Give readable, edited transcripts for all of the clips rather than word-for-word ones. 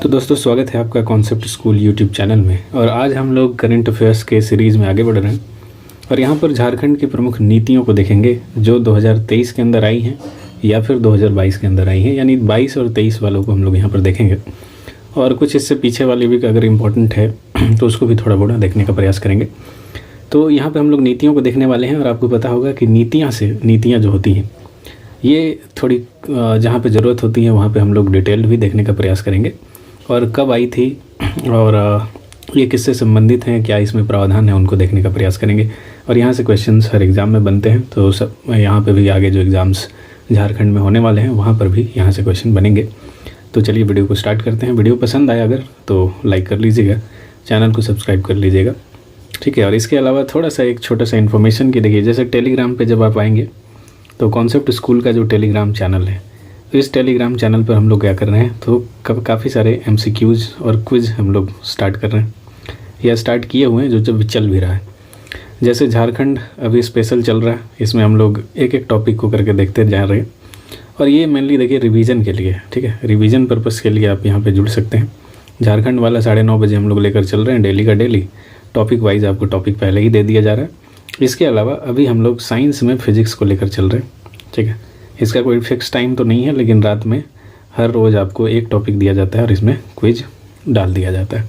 तो दोस्तों स्वागत है आपका कॉन्सेप्ट स्कूल यूट्यूब चैनल में। और आज हम लोग करंट अफेयर्स के सीरीज़ में आगे बढ़ रहे हैं और यहाँ पर झारखंड की प्रमुख नीतियों को देखेंगे जो 2023 के अंदर आई हैं या फिर 2022 के अंदर आई हैं, यानी 22 और 23 वालों को हम लोग यहाँ पर देखेंगे और कुछ इससे पीछे वाली भी अगर इम्पोर्टेंट है तो उसको भी थोड़ा बहुत देखने का प्रयास करेंगे। तो यहाँ पर हम लोग नीतियों को देखने वाले हैं और आपको पता होगा कि नीतियाँ जो होती हैं ये थोड़ी जहाँ पे ज़रूरत होती है वहाँ पे हम लोग डिटेल्ड भी देखने का प्रयास करेंगे और कब आई थी और ये किससे संबंधित हैं, क्या इसमें प्रावधान है, उनको देखने का प्रयास करेंगे। और यहाँ से क्वेश्चंस हर एग्ज़ाम में बनते हैं, तो सब यहाँ पे भी आगे जो एग्ज़ाम्स झारखंड में होने वाले हैं वहाँ पर भी यहाँ से क्वेश्चन बनेंगे। तो चलिए वीडियो को स्टार्ट करते हैं। वीडियो पसंद आया अगर तो लाइक कर लीजिएगा, चैनल को सब्सक्राइब कर लीजिएगा, ठीक है। और इसके अलावा थोड़ा सा एक छोटा सा इन्फॉर्मेशन की देखिए, जैसे टेलीग्राम पर जब आप आएँगे तो कॉन्सेप्ट स्कूल का जो टेलीग्राम चैनल है, तो इस टेलीग्राम चैनल पर हम लोग क्या कर रहे हैं, तो काफ़ी सारे MCQs और क्विज़ हम लोग स्टार्ट कर रहे हैं या स्टार्ट किए हुए हैं, जो जब चल भी रहा है। जैसे झारखंड अभी स्पेशल चल रहा है, इसमें हम लोग एक एक टॉपिक को करके देखते जा रहे हैं और ये मेनली देखिए रिवीजन के लिए, ठीक है। रिवीजन पर्पज़ के लिए आप यहाँ पर जुड़ सकते हैं। झारखंड वाला 9:30 बजे हम लोग लेकर चल रहे हैं, डेली का डेली टॉपिक वाइज आपको टॉपिक पहले ही दे दिया जा रहा है। इसके अलावा अभी हम लोग साइंस में फिजिक्स को लेकर चल रहे हैं, ठीक है। इसका कोई फिक्स टाइम तो नहीं है, लेकिन रात में हर रोज़ आपको एक टॉपिक दिया जाता है और इसमें क्विज डाल दिया जाता है।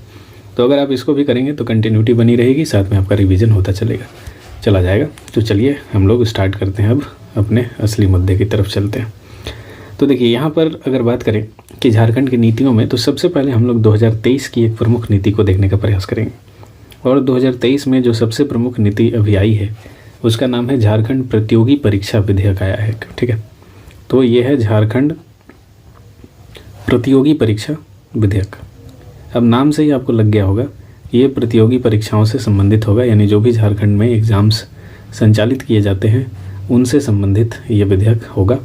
तो अगर आप इसको भी करेंगे तो कंटिन्यूटी बनी रहेगी, साथ में आपका रिवीजन होता चला जाएगा। तो चलिए हम लोग स्टार्ट करते हैं, अब अपने असली मुद्दे की तरफ चलते हैं। तो देखिए यहाँ पर अगर बात करें कि झारखंड की नीतियों में, तो सबसे पहले हम लोग 2023 की एक प्रमुख नीति को देखने का प्रयास करेंगे। और 2023 में जो सबसे प्रमुख नीति अभी आई है उसका नाम है झारखंड प्रतियोगी परीक्षा विधेयक आया है, ठीक है। तो ये है झारखंड प्रतियोगी परीक्षा विधेयक। अब नाम से ही आपको लग गया होगा ये प्रतियोगी परीक्षाओं से संबंधित होगा, यानी जो भी झारखंड में एग्ज़ाम्स संचालित किए जाते हैं उनसे संबंधित ये विधेयक होगा।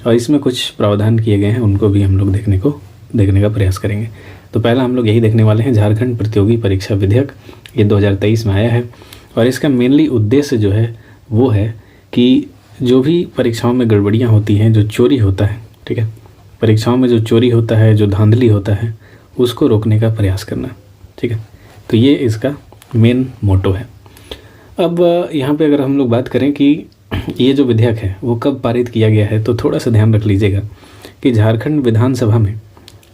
और इसमें कुछ प्रावधान किए गए हैं, उनको भी हम लोग देखने का प्रयास करेंगे। तो पहला हम लोग यही देखने वाले हैं, झारखंड प्रतियोगी परीक्षा विधेयक। ये 2023 में आया है और इसका मेनली उद्देश्य जो है वो है कि जो भी परीक्षाओं में गड़बड़ियाँ होती हैं, जो चोरी होता है, ठीक है, परीक्षाओं में जो चोरी होता है, जो धांधली होता है, उसको रोकने का प्रयास करना, ठीक है। तो ये इसका मेन मोटो है। अब यहाँ पे अगर हम लोग बात करें कि ये जो विधेयक है वो कब पारित किया गया है, तो थोड़ा सा ध्यान रख लीजिएगा कि झारखंड विधानसभा में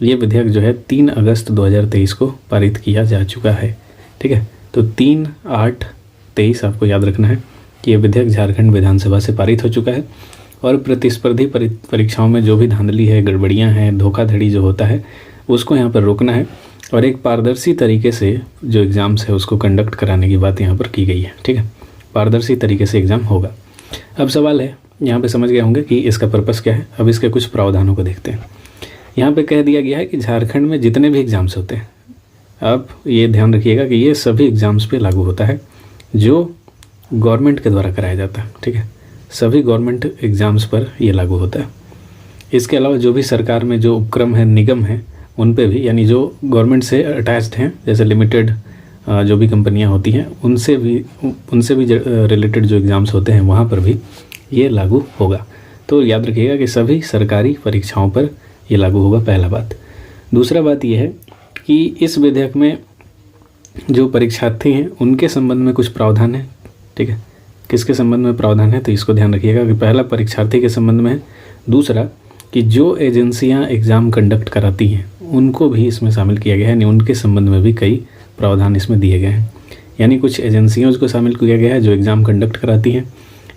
ये विधेयक जो है 3 अगस्त 2023 को पारित किया जा चुका है, ठीक है। तो 3/8/23 आपको याद रखना है कि ये विधेयक झारखंड विधानसभा से पारित हो चुका है। और प्रतिस्पर्धी परीक्षाओं में जो भी धांधली है, गड़बड़ियां हैं, धोखाधड़ी जो होता है, उसको यहाँ पर रोकना है और एक पारदर्शी तरीके से जो एग्ज़ाम्स है उसको कंडक्ट कराने की बात यहाँ पर की गई है, ठीक है। पारदर्शी तरीके से एग्ज़ाम होगा। अब सवाल है, यहाँ पर समझ गए होंगे कि इसका पर्पज़ क्या है। अब इसके कुछ प्रावधानों को देखते हैं। यहाँ पर कह दिया गया है कि झारखंड में जितने भी एग्ज़ाम्स होते हैं, आप ये ध्यान रखिएगा कि ये सभी एग्ज़ाम्स पे लागू होता है जो गवर्नमेंट के द्वारा कराया जाता है, ठीक है। सभी गवर्नमेंट एग्ज़ाम्स पर ये लागू होता है। इसके अलावा जो भी सरकार में जो उपक्रम है, निगम है, उन पे भी, यानी जो गवर्नमेंट से अटैच्ड हैं, जैसे लिमिटेड जो भी कंपनियां होती हैं, उनसे भी रिलेटेड जो एग्ज़ाम्स होते हैं वहाँ पर भी ये लागू होगा। तो याद रखिएगा कि सभी सरकारी परीक्षाओं पर ये लागू होगा, पहला बात। दूसरा बात ये है कि इस विधेयक में जो परीक्षार्थी हैं उनके संबंध में कुछ प्रावधान है, ठीक है। किसके संबंध में प्रावधान है, तो इसको ध्यान रखिएगा कि पहला परीक्षार्थी के संबंध में है। दूसरा कि जो एजेंसियां एग्ज़ाम कंडक्ट कराती हैं उनको भी इसमें शामिल किया गया है, यानी उनके संबंध में भी कई प्रावधान इसमें दिए गए हैं। यानी कुछ एजेंसियों को शामिल किया गया है जो एग्ज़ाम कंडक्ट कराती हैं।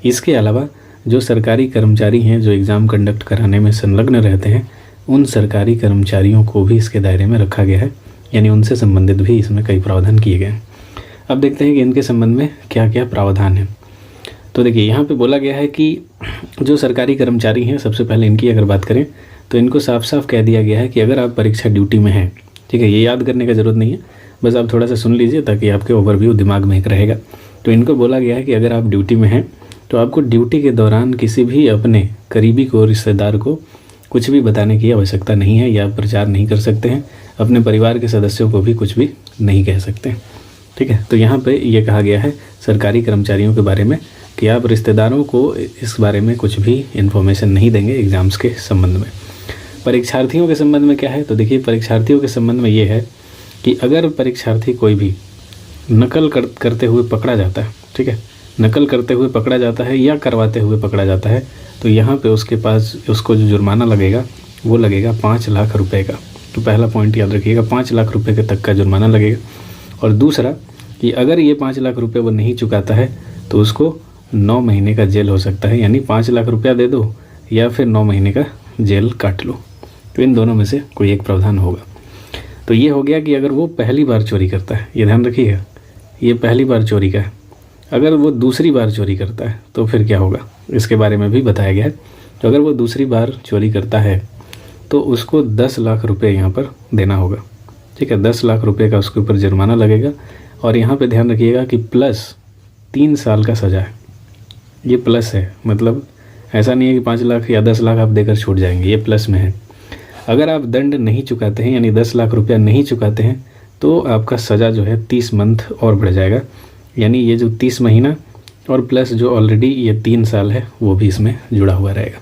इसके अलावा जो सरकारी कर्मचारी हैं जो एग्ज़ाम कंडक्ट कराने में संलग्न रहते हैं, उन सरकारी कर्मचारियों को भी इसके दायरे में रखा गया है, यानी उनसे संबंधित भी इसमें कई प्रावधान किए गए हैं। अब देखते हैं कि इनके संबंध में क्या क्या प्रावधान है। तो देखिए यहाँ पे बोला गया है कि जो सरकारी कर्मचारी हैं, सबसे पहले इनकी अगर बात करें तो इनको साफ साफ कह दिया गया है कि अगर आप परीक्षा ड्यूटी में हैं, ठीक है, ये याद करने का ज़रूरत नहीं है, बस आप थोड़ा सा सुन लीजिए ताकि आपके ओवरव्यू दिमाग में एक रहेगा। तो इनको बोला गया है कि अगर आप ड्यूटी में हैं तो आपको ड्यूटी के दौरान किसी भी अपने करीबी को, रिश्तेदार को कुछ भी बताने की आवश्यकता नहीं है, या प्रचार नहीं कर सकते हैं। अपने परिवार के सदस्यों को भी कुछ भी नहीं कह सकते हैं, ठीक है। तो यहाँ पे ये कहा गया है सरकारी कर्मचारियों के बारे में कि आप रिश्तेदारों को इस बारे में कुछ भी इन्फॉर्मेशन नहीं देंगे एग्ज़ाम्स के संबंध में। परीक्षार्थियों के संबंध में क्या है, तो देखिए परीक्षार्थियों के संबंध में ये है कि अगर परीक्षार्थी कोई भी नकल करते हुए पकड़ा जाता है, ठीक है, नकल करते हुए पकड़ा जाता है या करवाते हुए पकड़ा जाता है, तो यहाँ पे उसके पास उसको जो जुर्माना लगेगा वो लगेगा 5 लाख रुपए का। तो पहला पॉइंट याद रखिएगा, 5 लाख रुपए के तक का जुर्माना लगेगा। और दूसरा कि अगर ये 5 लाख रुपए वो नहीं चुकाता है तो उसको 9 महीने का जेल हो सकता है, यानी 5 लाख रुपया दे दो या फिर 9 महीने का जेल काट लो, तो इन दोनों में से कोई एक प्रावधान होगा। तो ये हो गया कि अगर वो पहली बार चोरी करता है, ये ध्यान रखिएगा, ये पहली बार चोरी का है। अगर वो दूसरी बार चोरी करता है तो फिर क्या होगा, इसके बारे में भी बताया गया है। तो अगर वो दूसरी बार चोरी करता है तो उसको 10 लाख रुपए यहाँ पर देना होगा, ठीक है, 10 लाख रुपए का उसके ऊपर जुर्माना लगेगा। और यहाँ पे ध्यान रखिएगा कि प्लस 3 साल का सज़ा है, ये प्लस है, मतलब ऐसा नहीं है कि 5 लाख या 10 लाख आप देकर छूट जाएंगे, ये प्लस में है। अगर आप दंड नहीं चुकाते हैं यानी 10 लाख रुपया नहीं चुकाते हैं तो आपका सज़ा जो है 30 मंथ और बढ़ जाएगा, यानी ये जो 30 महीना और प्लस जो ऑलरेडी ये 3 साल है वो भी इसमें जुड़ा हुआ रहेगा,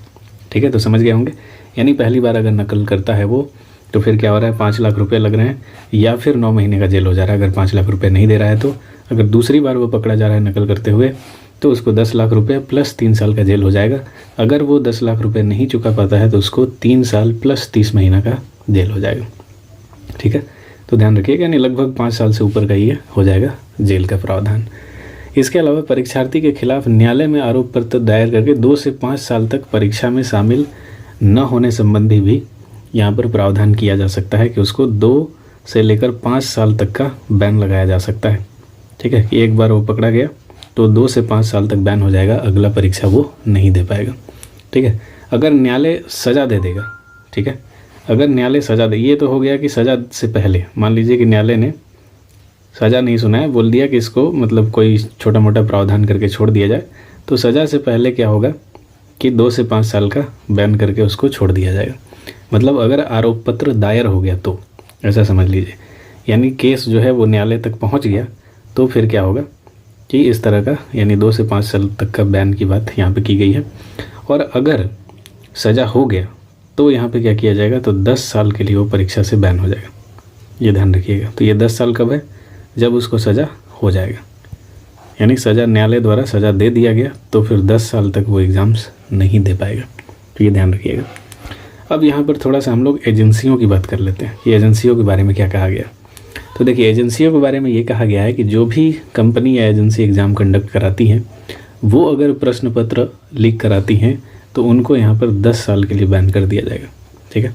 ठीक है। तो समझ गए होंगे, यानी पहली बार अगर नकल करता है वो तो फिर क्या हो रहा है, 5 लाख रुपये लग रहे हैं या फिर 9 महीने का जेल हो जा रहा है अगर 5 लाख रुपये नहीं दे रहा है तो। अगर दूसरी बार वो पकड़ा जा रहा है नकल करते हुए तो उसको 10 लाख रुपये प्लस 3 साल का जेल हो जाएगा। अगर वो 10 लाख रुपये नहीं चुका पाता है तो उसको 3 साल प्लस 30 महीना का जेल हो जाएगा, ठीक है। तो ध्यान रखिएगा, यानी लगभग 5 साल से ऊपर का ये हो जाएगा जेल का प्रावधान। इसके अलावा परीक्षार्थी के खिलाफ न्यायालय में आरोप पत्र दायर करके 2 से 5 साल तक परीक्षा में शामिल न होने संबंधी भी यहाँ पर प्रावधान किया जा सकता है कि उसको 2 से लेकर 5 साल तक का बैन लगाया जा सकता है, ठीक है। कि एक बार वो पकड़ा गया तो 2 से 5 साल तक बैन हो जाएगा, अगला परीक्षा वो नहीं दे पाएगा, ठीक है। अगर न्यायालय सज़ा दे देगा, ठीक है, अगर न्यायालय सज़ा दे, ये तो हो गया कि सज़ा से पहले मान लीजिए कि न्यायालय ने सज़ा नहीं सुनाया, बोल दिया कि इसको मतलब कोई छोटा मोटा प्रावधान करके छोड़ दिया जाए, तो सज़ा से पहले क्या होगा कि 2 से 5 साल का बैन करके उसको छोड़ दिया जाएगा। मतलब अगर आरोप पत्र दायर हो गया तो ऐसा समझ लीजिए, यानी केस जो है वो न्यायालय तक पहुंच गया तो फिर क्या होगा कि इस तरह का यानी 2 से 5 साल तक का बैन की बात यहाँ पे की गई है। और अगर सज़ा हो गया तो यहाँ पे क्या किया जाएगा, तो 10 साल के लिए वो परीक्षा से बैन हो जाएगा, ये ध्यान रखिएगा। तो ये 10 साल कब है, जब उसको सज़ा हो जाएगा, यानी सज़ा न्यायालय द्वारा सज़ा दे दिया गया तो फिर 10 साल तक वो एग्ज़ाम्स नहीं दे पाएगा, तो ये ध्यान रखिएगा। अब यहाँ पर थोड़ा सा हम लोग एजेंसियों की बात कर लेते हैं कि एजेंसियों के बारे में क्या कहा गया। तो देखिए एजेंसियों के बारे में ये कहा गया है कि जो भी कंपनी या एजेंसी एग्ज़ाम कंडक्ट कराती हैं वो अगर प्रश्न पत्र लीक कराती हैं तो उनको यहाँ पर 10 साल के लिए बैन कर दिया जाएगा, ठीक है,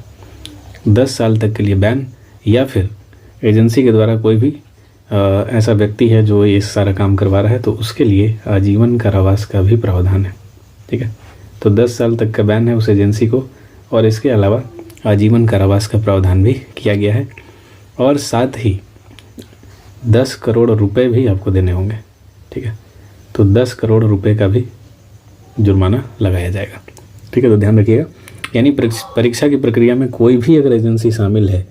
10 साल तक के लिए बैन। या फिर एजेंसी के द्वारा कोई भी ऐसा व्यक्ति है जो ये सारा काम करवा रहा है तो उसके लिए आजीवन कारावास का भी प्रावधान है, ठीक है। तो 10 साल तक का बैन है उस एजेंसी को, और इसके अलावा आजीवन कारावास का प्रावधान भी किया गया है। और साथ ही 10 करोड़ रुपए भी आपको देने होंगे, ठीक है। तो 10 करोड़ रुपए का भी जुर्माना लगाया जाएगा, ठीक है। तो ध्यान रखिएगा, यानी परीक्षा की प्रक्रिया में कोई भी अगर एजेंसी शामिल है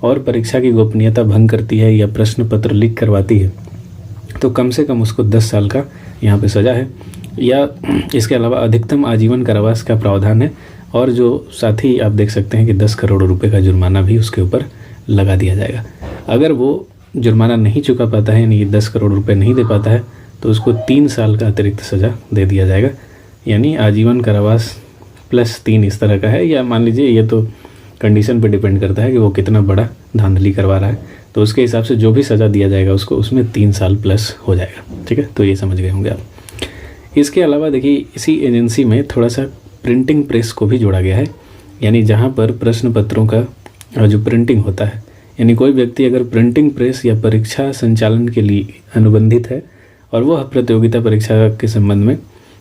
और परीक्षा की गोपनीयता भंग करती है या प्रश्न पत्र लीक करवाती है तो कम से कम उसको 10 साल का यहाँ पे सज़ा है, या इसके अलावा अधिकतम आजीवन कारावास का प्रावधान है। और जो साथ ही आप देख सकते हैं कि 10 करोड़ रुपए का जुर्माना भी उसके ऊपर लगा दिया जाएगा। अगर वो जुर्माना नहीं चुका पाता है यानी 10 करोड़ रुपए नहीं दे पाता है तो उसको 3 साल का अतिरिक्त सज़ा दे दिया जाएगा, यानी आजीवन कारावास प्लस 3 इस तरह का है। या मान लीजिए ये तो कंडीशन पे डिपेंड करता है कि वो कितना बड़ा धांधली करवा रहा है, तो उसके हिसाब से जो भी सज़ा दिया जाएगा उसको उसमें 3 साल प्लस हो जाएगा, ठीक है। तो ये समझ गए होंगे आप। इसके अलावा देखिए इसी एजेंसी में थोड़ा सा प्रिंटिंग प्रेस को भी जोड़ा गया है, यानी जहाँ पर प्रश्न पत्रों का जो प्रिंटिंग होता है, यानी कोई व्यक्ति अगर प्रिंटिंग प्रेस या परीक्षा संचालन के लिए अनुबंधित है और वह प्रतियोगिता परीक्षा के संबंध में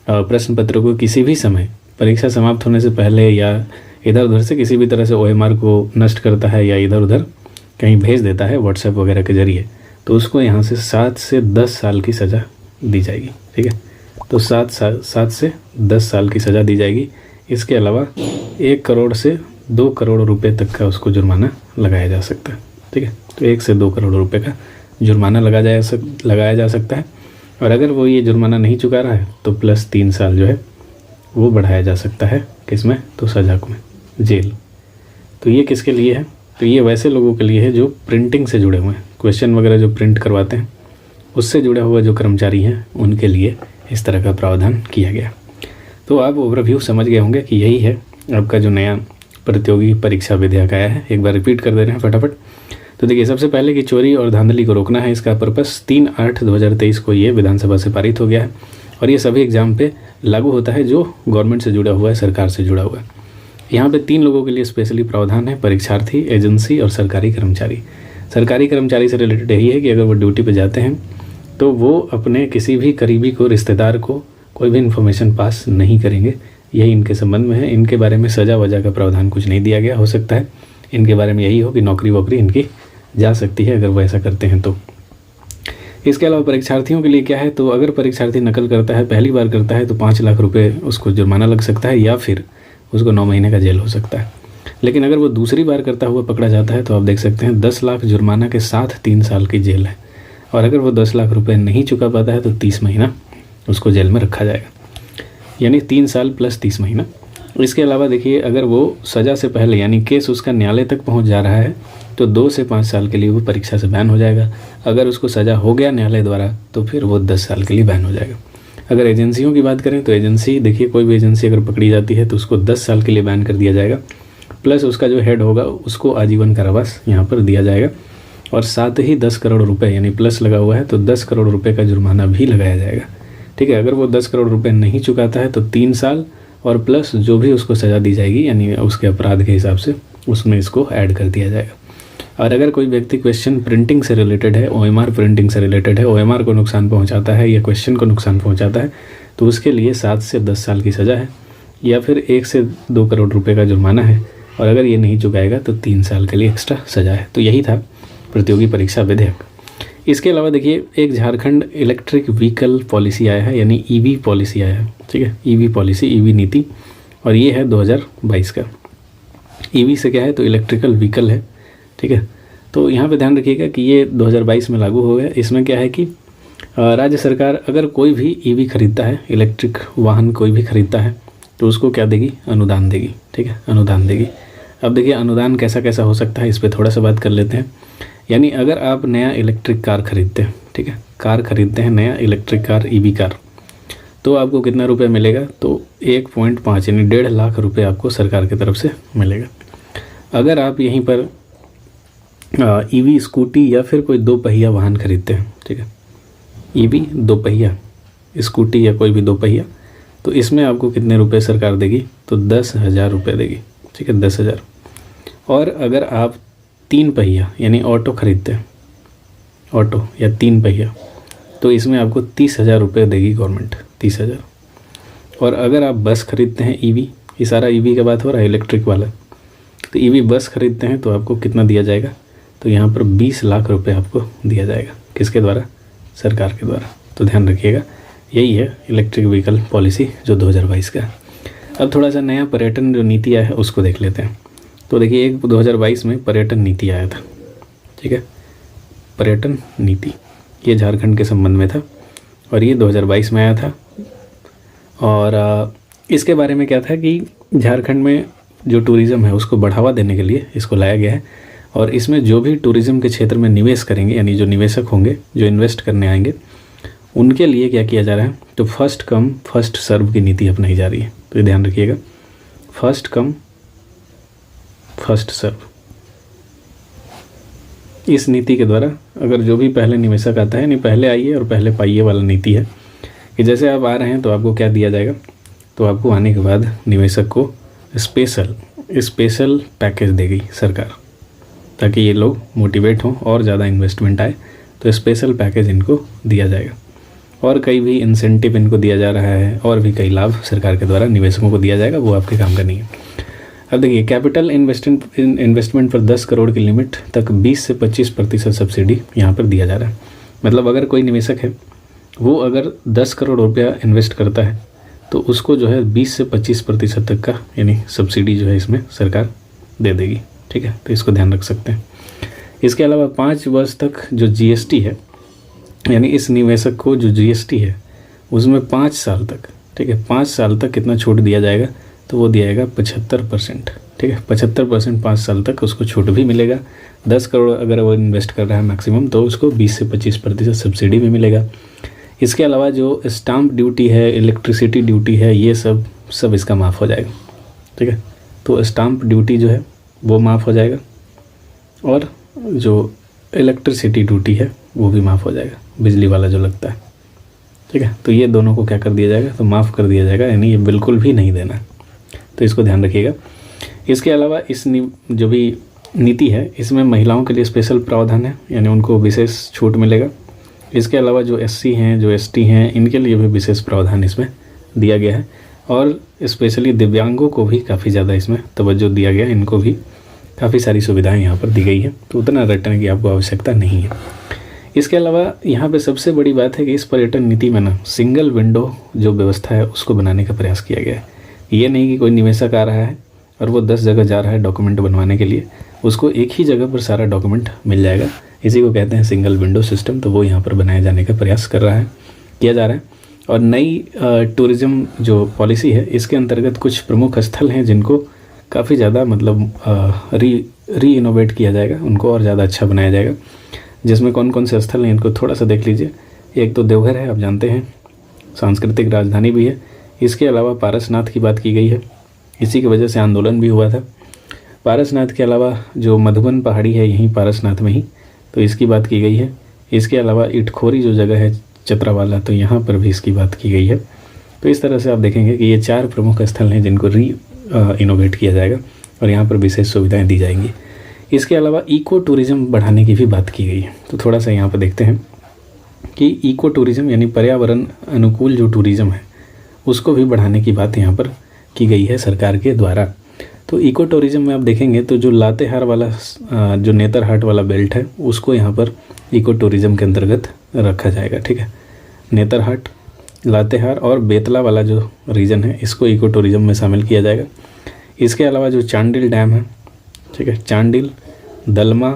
प्रश्न पत्रों को किसी भी समय परीक्षा समाप्त होने से पहले या इधर उधर से किसी भी तरह से OMR को नष्ट करता है या इधर उधर कहीं भेज देता है व्हाट्सएप वगैरह के जरिए, तो उसको यहाँ से 7 से 10 साल की सज़ा दी जाएगी, ठीक है। तो 7 से 10 साल की सज़ा दी जाएगी। इसके अलावा 1 करोड़ से 2 करोड़ रुपए तक का उसको जुर्माना लगाया जा सकता है, ठीक है। तो 1 से 2 करोड़ रुपए का जुर्माना लगाया जा सकता है। और अगर वो ये जुर्माना नहीं चुका रहा है तो प्लस 3 साल जो है वो बढ़ाया जा सकता है, किसमें, तो सज़ा में, जेल। तो ये किसके लिए है? तो ये वैसे लोगों के लिए है जो प्रिंटिंग से जुड़े हुए हैं, क्वेश्चन वगैरह जो प्रिंट करवाते हैं उससे जुड़ा हुआ जो कर्मचारी हैं उनके लिए इस तरह का प्रावधान किया गया। तो आप ओवरव्यू समझ गए होंगे कि यही है आपका जो नया प्रतियोगी परीक्षा विधेयक आया है। एक बार रिपीट कर दे रहे हैं फटाफट। तो देखिए, सबसे पहले कि चोरी और धांधली को रोकना है, इसका पर्पस 3/8/2023 को ये विधानसभा से पारित हो गया है और ये सभी एग्जाम पे लागू होता है जो गवर्नमेंट से जुड़ा हुआ है, सरकार से जुड़ा हुआ है। यहाँ पे 3 लोगों के लिए स्पेशली प्रावधान है, परीक्षार्थी, एजेंसी और सरकारी कर्मचारी। सरकारी कर्मचारी से रिलेटेड यही है कि अगर वो ड्यूटी पे जाते हैं तो वो अपने किसी भी करीबी को, रिश्तेदार को कोई भी इन्फॉर्मेशन पास नहीं करेंगे। यही इनके संबंध में है। इनके बारे में सजा वजह का प्रावधान कुछ नहीं दिया गया। हो सकता है इनके बारे में यही हो कि नौकरी वोकरी इनकी जा सकती है अगर वो ऐसा करते हैं तो। इसके अलावा परीक्षार्थियों के लिए क्या है, तो अगर परीक्षार्थी नकल करता है, पहली बार करता है तो 5 लाख रुपये उसको जुर्माना लग सकता है या फिर उसको 9 महीने का जेल हो सकता है। लेकिन अगर वो दूसरी बार करता हुआ पकड़ा जाता है तो आप देख सकते हैं 10 लाख जुर्माना के साथ 3 साल की जेल है। और अगर वो 10 लाख रुपये नहीं चुका पाता है तो 30 महीना उसको जेल में रखा जाएगा, यानी 3 साल प्लस 30 महीना। इसके अलावा देखिए, अगर वो सज़ा से पहले यानी केस उसका न्यायालय तक पहुंच जा रहा है तो 2 से 5 साल के लिए वो परीक्षा से बैन हो जाएगा। अगर उसको सज़ा हो गया न्यायालय द्वारा तो फिर वो 10 साल के लिए बैन हो जाएगा। अगर एजेंसियों की बात करें तो एजेंसी, देखिए कोई भी एजेंसी अगर पकड़ी जाती है तो उसको 10 साल के लिए बैन कर दिया जाएगा, प्लस उसका जो हेड होगा उसको आजीवन कारावास यहाँ पर दिया जाएगा और साथ ही 10 करोड़ रुपये, यानी प्लस लगा हुआ है तो 10 करोड़ रुपये का जुर्माना भी लगाया जाएगा। ठीक है, अगर वो 10 करोड़ रुपये नहीं चुकाता है तो 3 साल और प्लस जो भी उसको सज़ा दी जाएगी यानी उसके अपराध के हिसाब से उसमें इसको ऐड कर दिया जाएगा। और अगर कोई व्यक्ति क्वेश्चन प्रिंटिंग से रिलेटेड है, OMR प्रिंटिंग से रिलेटेड है, OMR को नुकसान पहुंचाता है या क्वेश्चन को नुकसान पहुंचाता है तो उसके लिए 7 से 10 साल की सज़ा है या फिर 1 से 2 करोड़ रुपए का जुर्माना है और अगर ये नहीं चुकाएगा तो 3 साल के लिए एक्स्ट्रा सज़ा है। तो यही था प्रतियोगी परीक्षा विधेयक। इसके अलावा देखिए, एक झारखंड इलेक्ट्रिक व्हीकल पॉलिसी आया है, यानी EV पॉलिसी आया है। ठीक है, EV पॉलिसी, EV नीति, और ये है 2022 का। EV से क्या है, तो इलेक्ट्रिकल व्हीकल है। ठीक है, तो यहाँ पे ध्यान रखिएगा कि ये 2022 में लागू हो गया। इसमें क्या है कि राज्य सरकार अगर कोई भी EV खरीदता है, इलेक्ट्रिक वाहन कोई भी खरीदता है तो उसको क्या देगी, अनुदान देगी। ठीक है, अनुदान देगी। अब देखिए अनुदान कैसा कैसा हो सकता है, इस पर थोड़ा सा बात कर लेते हैं। यानी अगर आप नया इलेक्ट्रिक कार खरीदते हैं, ठीक है, कार खरीदते हैं नया इलेक्ट्रिक कार, EV कार, तो आपको कितना रुपये मिलेगा, तो 1.5 यानी 1.5 लाख रुपये आपको सरकार की तरफ से मिलेगा। अगर आप यहीं पर EV स्कूटी या फिर कोई 2 पहिया वाहन खरीदते हैं, ठीक है, EV 2 पहिया स्कूटी या कोई भी 2 पहिया, तो इसमें आपको कितने रुपए सरकार देगी, तो 10,000 रुपये देगी। ठीक है, 10,000। और अगर आप 3 पहिया यानी ऑटो खरीदते हैं, ऑटो या 3 पहिया, तो इसमें आपको 30,000 रुपये देगी गवर्नमेंट, 30,000। और अगर आप बस खरीदते हैं EV, ये सारा EV का बात हो रहा है, इलेक्ट्रिक वाला, तो EV बस खरीदते हैं तो आपको कितना दिया जाएगा, तो यहाँ पर 20 लाख रुपए आपको दिया जाएगा। किसके द्वारा, सरकार के द्वारा। तो ध्यान रखिएगा, यही है इलेक्ट्रिक व्हीकल पॉलिसी जो 2022 का है। अब थोड़ा सा नया पर्यटन जो नीति आया है उसको देख लेते हैं। तो देखिए, एक 2022 में पर्यटन नीति आया था। ठीक है, पर्यटन नीति ये झारखंड के संबंध में था और ये 2022 में आया था। और इसके बारे में क्या था कि झारखंड में जो टूरिज़्म है उसको बढ़ावा देने के लिए इसको लाया गया है। और इसमें जो भी टूरिज़्म के क्षेत्र में निवेश करेंगे, यानी जो निवेशक होंगे जो इन्वेस्ट करने आएंगे, उनके लिए क्या किया जा रहा है, तो फर्स्ट कम फर्स्ट सर्व की नीति अपनाई जा रही है। तो ये ध्यान रखिएगा, फर्स्ट कम फर्स्ट सर्व। इस नीति के द्वारा अगर जो भी पहले निवेशक आता है, यानी पहले आइए और पहले पाइए वाला नीति है कि जैसे आप आ रहे हैं तो आपको क्या दिया जाएगा, तो आपको आने के बाद निवेशक को स्पेशल पैकेज देगी सरकार, ताकि ये लोग मोटिवेट हों और ज़्यादा इन्वेस्टमेंट आए। तो स्पेशल पैकेज इनको दिया जाएगा और कई भी इंसेंटिव इनको दिया जा रहा है और भी कई लाभ सरकार के द्वारा निवेशकों को दिया जाएगा, वो आपके काम का नहीं है। अब देखिए, कैपिटल इन्वेस्टमेंट पर 10 करोड़ की लिमिट तक 20 से 25% सब्सिडी यहाँ पर दिया जा रहा है। मतलब अगर कोई निवेशक है वो अगर 10 करोड़ रुपया इन्वेस्ट करता है तो उसको जो है 20 से 25% तक का यानी सब्सिडी जो है इसमें सरकार दे देगी। ठीक है, तो इसको ध्यान रख सकते हैं। इसके अलावा 5 वर्ष तक जो GST है, यानी इस निवेशक को जो GST है उसमें 5 साल तक, ठीक है, 5 साल तक कितना छूट दिया जाएगा, तो वो दिया जाएगा 75%। ठीक है। 75% 5 साल तक उसको छूट भी मिलेगा। 10 करोड़ अगर वो इन्वेस्ट कर रहा है मैक्सिमम, तो उसको 20 से 25% सब्सिडी भी मिलेगा। इसके अलावा जो स्टाम्प ड्यूटी है, इलेक्ट्रिसिटी ड्यूटी है, ये सब इसका माफ़ हो जाएगा, ठीक है। तो स्टाम्प ड्यूटी जो है वो माफ़ हो जाएगा और जो इलेक्ट्रिसिटी ड्यूटी है वो भी माफ़ हो जाएगा, बिजली वाला जो लगता है, ठीक है। तो ये दोनों को क्या कर दिया जाएगा, तो माफ़ कर दिया जाएगा, यानी ये बिल्कुल भी नहीं देना है, तो इसको ध्यान रखिएगा। इसके अलावा इस जो भी नीति है इसमें महिलाओं के लिए स्पेशल प्रावधान है, यानी उनको विशेष छूट मिलेगा। इसके अलावा जो SC हैं, जो ST हैं, इनके लिए भी विशेष प्रावधान इसमें दिया गया है और स्पेशली दिव्यांगों को भी काफ़ी ज़्यादा इसमें तवज्जो दिया गया है, इनको भी काफ़ी सारी सुविधाएं यहाँ पर दी गई है, तो उतना रटने की आपको आवश्यकता नहीं है। इसके अलावा यहाँ पे सबसे बड़ी बात है कि इस पर्यटन नीति में ना सिंगल विंडो जो व्यवस्था है उसको बनाने का प्रयास किया गया है। ये नहीं कि कोई निवेशक आ रहा है और वो 10 जगह जा रहा है डॉक्यूमेंट बनवाने के लिए, उसको एक ही जगह पर सारा डॉक्यूमेंट मिल जाएगा। इसी को कहते हैं सिंगल विंडो सिस्टम, तो वो यहाँ पर बनाए जाने का प्रयास किया जा रहा है। और नई टूरिज़्म जो पॉलिसी है इसके अंतर्गत कुछ प्रमुख स्थल हैं जिनको काफ़ी ज़्यादा मतलब री इनोवेट किया जाएगा, उनको और ज़्यादा अच्छा बनाया जाएगा। जिसमें कौन कौन से स्थल हैं इनको थोड़ा सा देख लीजिए। एक तो देवघर है, आप जानते हैं सांस्कृतिक राजधानी भी है। इसके अलावा पारसनाथ की बात की गई है, इसी की वजह से आंदोलन भी हुआ था। पारसनाथ के अलावा जो मधुबन पहाड़ी है यहीं पारसनाथ में ही, तो इसकी बात की गई है। इसके अलावा इटखोरी जो जगह है चतरावाला, तो यहाँ पर भी इसकी बात की गई है। तो इस तरह से आप देखेंगे कि ये 4 प्रमुख स्थल हैं जिनको इनोवेट किया जाएगा और यहाँ पर विशेष सुविधाएं दी जाएंगी। इसके अलावा इको टूरिज़्म बढ़ाने की भी बात की गई है। तो थोड़ा सा यहाँ पर देखते हैं कि इको टूरिज़्म यानी पर्यावरण अनुकूल जो टूरिज़्म है उसको भी बढ़ाने की बात यहाँ पर की गई है सरकार के द्वारा। तो इको टूरिज़्म में आप देखेंगे तो जो लातेहार वाला जो नेतरहाट वाला बेल्ट है उसको यहाँ पर इको टूरिज़्म के अंतर्गत रखा जाएगा, ठीक है। नेतरहाट, लातेहार और बेतला वाला जो रीजन है इसको इको टूरिज़्म में शामिल किया जाएगा। इसके अलावा जो चांडिल डैम है, ठीक है, चांडिल, दलमा,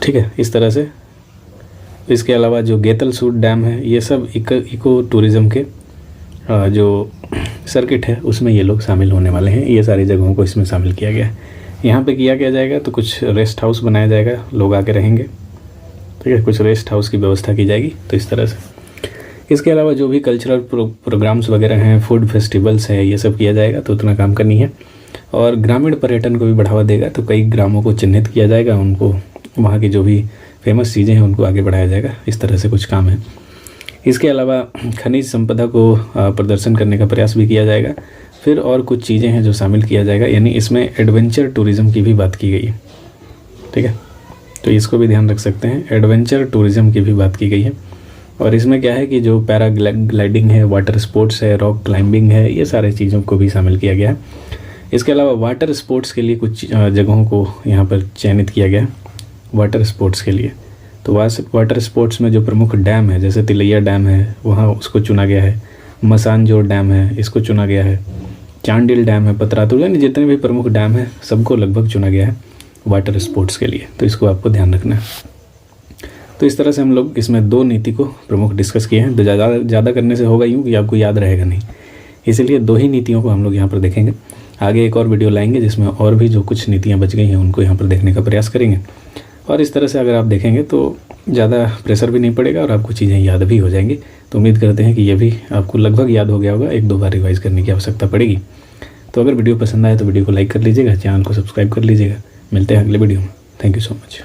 ठीक है, इस तरह से। इसके अलावा जो गेतलसूट डैम है, ये सब इको टूरिज़्म के जो सर्किट है उसमें ये लोग शामिल होने वाले हैं। ये सारी जगहों को इसमें शामिल किया गया है। यहाँ पे किया जाएगा तो कुछ रेस्ट हाउस बनाया जाएगा, लोग आके रहेंगे, ठीक है, कुछ रेस्ट हाउस की व्यवस्था की जाएगी, तो इस तरह से। इसके अलावा जो भी कल्चरल प्रोग्राम्स वगैरह हैं, फूड फेस्टिवल्स हैं, ये सब किया जाएगा, तो उतना काम करनी है। और ग्रामीण पर्यटन को भी बढ़ावा देगा, तो कई ग्रामों को चिन्हित किया जाएगा, उनको वहाँ की जो भी फेमस चीज़ें हैं उनको आगे बढ़ाया जाएगा, इस तरह से कुछ काम है। इसके अलावा खनिज संपदा को प्रदर्शन करने का प्रयास भी किया जाएगा। फिर और कुछ चीज़ें हैं जो शामिल किया जाएगा, यानी इसमें एडवेंचर टूरिज़्म की भी बात की गई है, ठीक है, तो इसको भी ध्यान रख सकते हैं। एडवेंचर टूरिज़्म की भी बात की गई है और इसमें क्या है कि जो पैराग्लाइडिंग है, वाटर स्पोर्ट्स है, रॉक क्लाइंबिंग है, ये सारे चीज़ों को भी शामिल किया गया है। इसके अलावा वाटर स्पोर्ट्स के लिए कुछ जगहों को यहाँ पर चयनित किया गया है वाटर स्पोर्ट्स के लिए। तो वाटर स्पोर्ट्स में जो प्रमुख डैम है, जैसे तिलैया डैम है, वहाँ उसको चुना गया है। मसानजोर डैम है, इसको चुना गया है। चांडिल डैम है, पतरातुर, यानी जितने भी प्रमुख डैम है सबको लगभग चुना गया है वाटर स्पोर्ट्स के लिए, तो इसको आपको ध्यान रखना है। तो इस तरह से हम लोग इसमें 2 नीति को प्रमुख डिस्कस किए हैं। तो ज़्यादा करने से होगा यूँ कि आपको याद रहेगा नहीं, इसीलिए 2 ही नीतियों को हम लोग यहाँ पर देखेंगे। आगे एक और वीडियो लाएंगे जिसमें और भी जो कुछ नीतियाँ बच गई हैं उनको यहाँ पर देखने का प्रयास करेंगे। और इस तरह से अगर आप देखेंगे तो ज़्यादा प्रेशर भी नहीं पड़ेगा और आपको चीज़ें याद भी हो जाएंगी। तो उम्मीद करते हैं कि ये भी आपको लगभग याद हो गया होगा, 1-2 बार रिवाइज़ करने की आवश्यकता पड़ेगी। तो अगर वीडियो पसंद आए तो वीडियो को लाइक कर लीजिएगा, चैनल को सब्सक्राइब कर लीजिएगा। मिलते हैं अगले वीडियो में। Thank you so much.